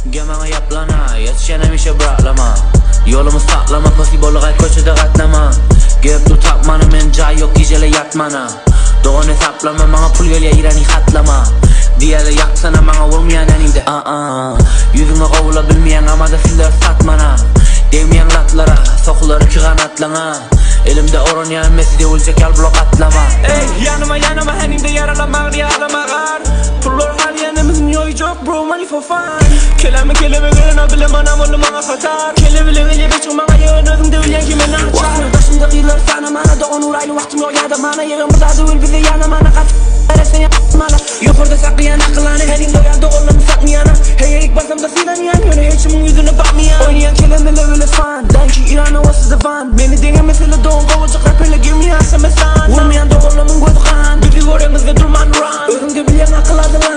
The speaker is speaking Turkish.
Gemana yaplana, yetişenem işe bıraklama. Yolumu saklama, posibolu koçada katlama. Gep tutapmanı men cay yok gecele yatmana. Doğun hesaplama, bana pul gölye irani katlama. Diyeli yaksana bana olmayan eninde. Yüzüne kovula bilmeyen ama da sizler satmana. Değmeyen latlara, sokuları ki kanatlana. Elimde oran yenmesi de olacak yal blok atlama. Ey yanıma yanıma henimde yaralamak riyalamagar. Pullar hal yanımızın yoyu çok bro money for fun. Kelime gelene bilem anam oğlum bana satar. Kelebile veli beçim bana yığın özümde öleyen kime ne açar. Başımda kıyılar sana bana da onu raylı vaktim yok ya da bana. Yığın burada değil bize yana bana kat. Sen yapmalı. Yukarıda saklayan akıllanı. Henimde yalda oğlum sakmayana. Hey ilk basamda silen yan yöne. Hiçimin yüzüne bakmayan. Oynayan kelimeler öyle fan. Danki İran'a what's the fun. Beni denge mesela doğum kovacak rapperle girmeyen sen mesan. Vurmayan da oğlumun gözü kan. Bizi göremez ve durman run. Özümde bilen akıllardan